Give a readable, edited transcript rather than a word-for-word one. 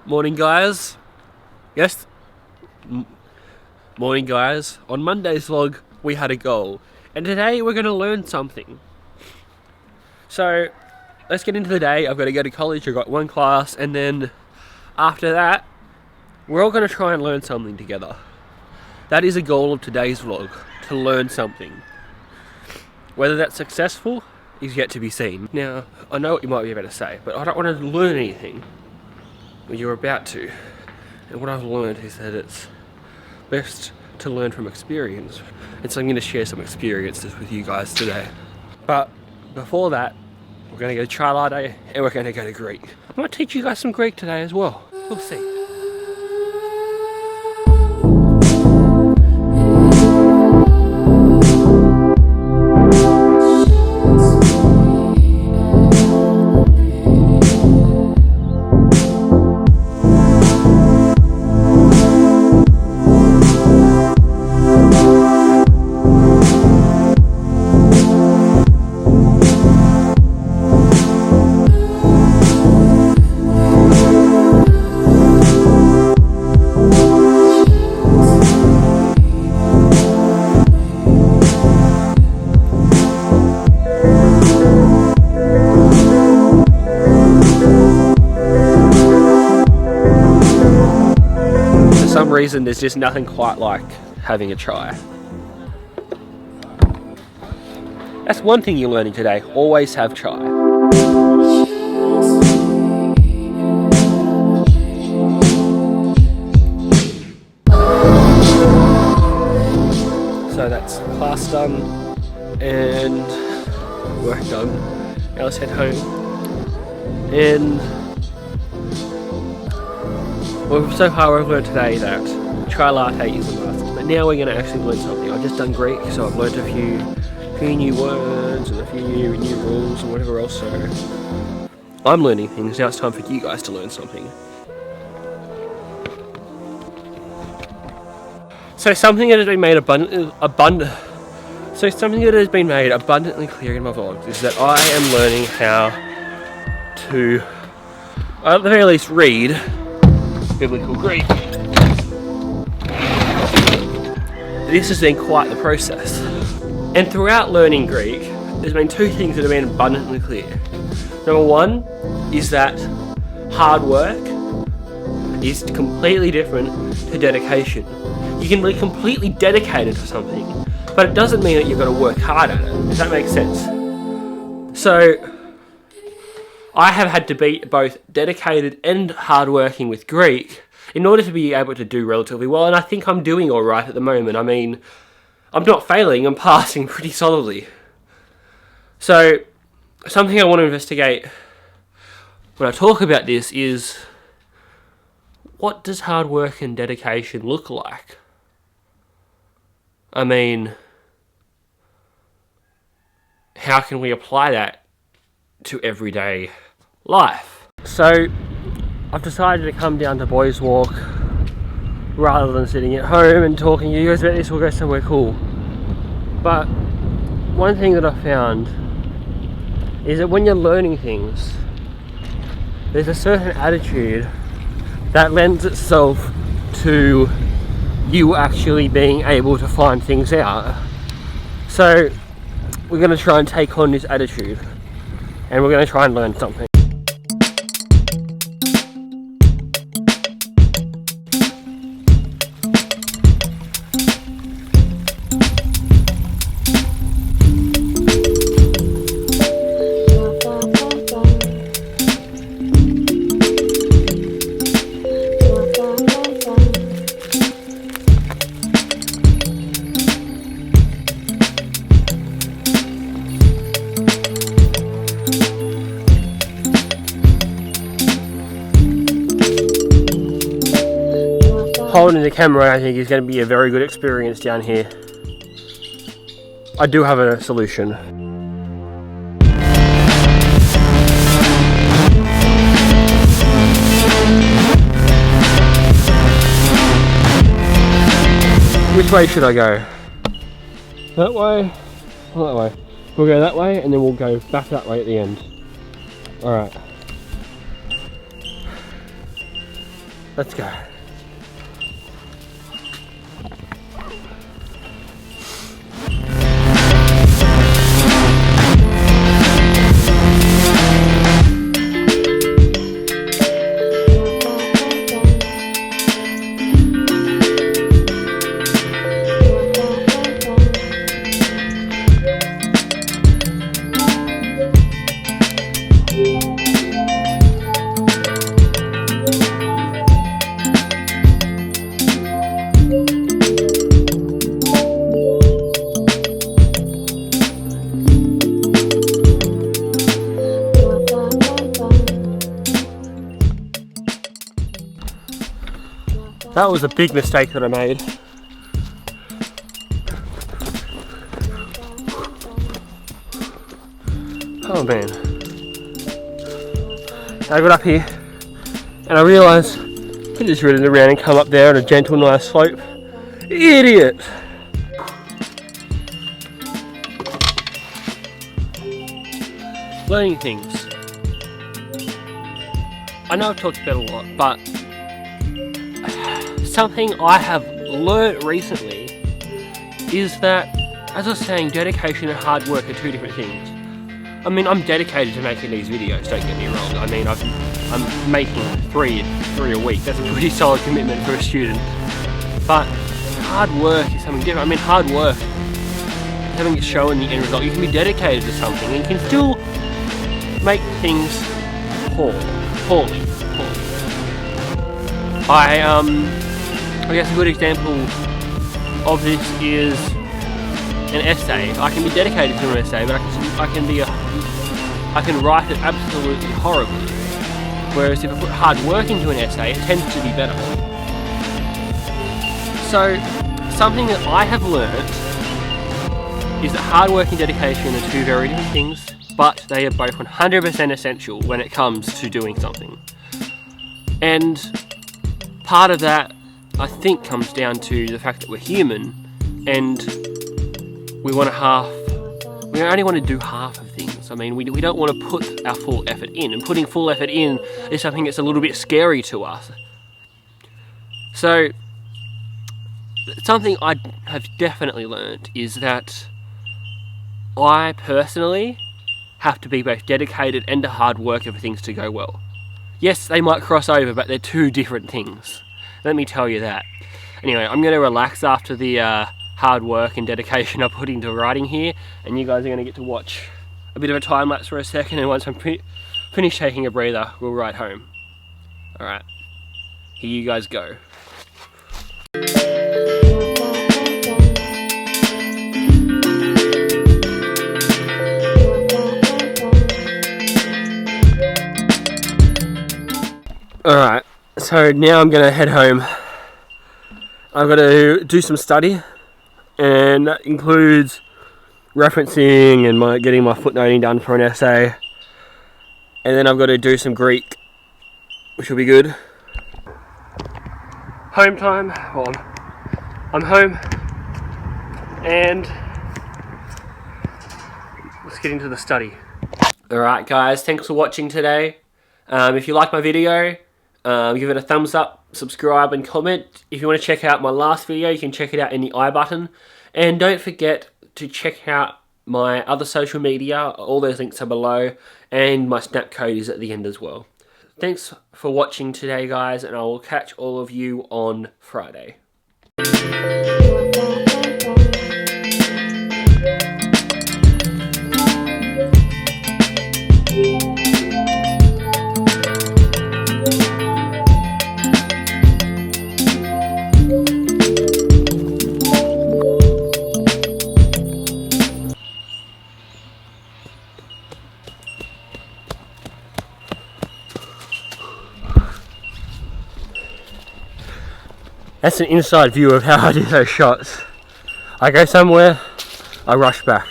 Morning, guys. Yes, morning, guys. On Monday's vlog, we had a goal, and today we're going to learn something. So, let's get into the day. I've got to go to college. I've got one class, and then after that, we're all going to try and learn something together. That is a goal of today's vlog, to learn something. Whether that's successful is yet to be seen. Now, I know what you might be about to say, but I don't want to learn anything. Well, you're about to. And what I've learned is that it's best to learn from experience. And so I'm going to share some experiences with you guys today. But before that, we're going to go to chai latte and we're going to go to Greek. I might teach you guys some Greek today as well. We'll see. For some reason, there's just nothing quite like having a chai. That's one thing you're learning today. Always have chai. So that's class done and work done. Now let's head home. And well, so far we've learned today that chai latte is a must, but now we're going to actually learn something. I've just done Greek, so I've learned a few new words and a few new rules and whatever else, so I'm learning things. Now it's time for you guys to learn something. So something that has been made abundantly clear in my vlogs is that I am learning how to, at the very least, read biblical Greek. This has been quite the process. And throughout learning Greek, there's been two things that have been abundantly clear. Number one is that hard work is completely different to dedication. You can be completely dedicated to something, but it doesn't mean that you've got to work hard at it. Does that make sense? So, I have had to be both dedicated and hardworking with Greek in order to be able to do relatively well, and I think I'm doing alright at the moment. I mean, I'm not failing, I'm passing pretty solidly. So, something I want to investigate when I talk about this is, what does hard work and dedication look like? I mean, how can we apply that to everyday life? So I've decided to come down to Boys Walk rather than sitting at home and talking to you guys about this. We'll go somewhere cool. But one thing that I found is that when you're learning things, there's a certain attitude that lends itself to you actually being able to find things out. So we're going to try and take on this attitude, and we're going to try and learn something. Holding the camera, I think, is going to be a very good experience down here. I do have a solution. Which way should I go? That way? Or that way? We'll go that way and then we'll go back that way at the end. Alright. Let's go. That was a big mistake that I made. Oh man. I got up here and I realised I could just ridden around and come up there on a gentle, nice slope. Idiot! Learning things. I know I've talked about it a lot, but something I have learnt recently is that, as I was saying, dedication and hard work are two different things. I mean, I'm dedicated to making these videos, don't get me wrong. I mean, I'm making three a week. That's a pretty solid commitment for a student. But hard work is something different. I mean, hard work is having it show in the end result. You can be dedicated to something and you can still make things poorly. I guess a good example of this is an essay. I can be dedicated to an essay, but I can write it absolutely horribly. Whereas if I put hard work into an essay, it tends to be better. So something that I have learnt is that hard work and dedication are two very different things, but they are both 100% essential when it comes to doing something. And part of that, I think, comes down to the fact that we're human and we only want to do half of things. I mean, we don't want to put our full effort in, and putting full effort in is something that's a little bit scary to us. So, something I have definitely learned is that I personally have to be both dedicated and a hard worker for things to go well. Yes, they might cross over, but they're two different things. Let me tell you that. Anyway, I'm going to relax after the hard work and dedication I put into writing here, and you guys are going to get to watch a bit of a time lapse for a second, and once I'm finished taking a breather, we'll ride home. Alright, here you guys go. Alright, so now I'm going to head home. I've got to do some study, and that includes referencing and getting my footnoting done for an essay. And then I've got to do some Greek, which will be good. Home time. Well, I'm home, and let's get into the study. Alright guys, thanks for watching today. If you like my video, give it a thumbs up, subscribe and comment. If you want to check out my last video, you can check it out in the I button. And don't forget to check out my other social media. All those links are below, and my Snap code is at the end as well. Thanks for watching today guys, and I will catch all of you on Friday. That's an inside view of how I do those shots. I go somewhere, I rush back.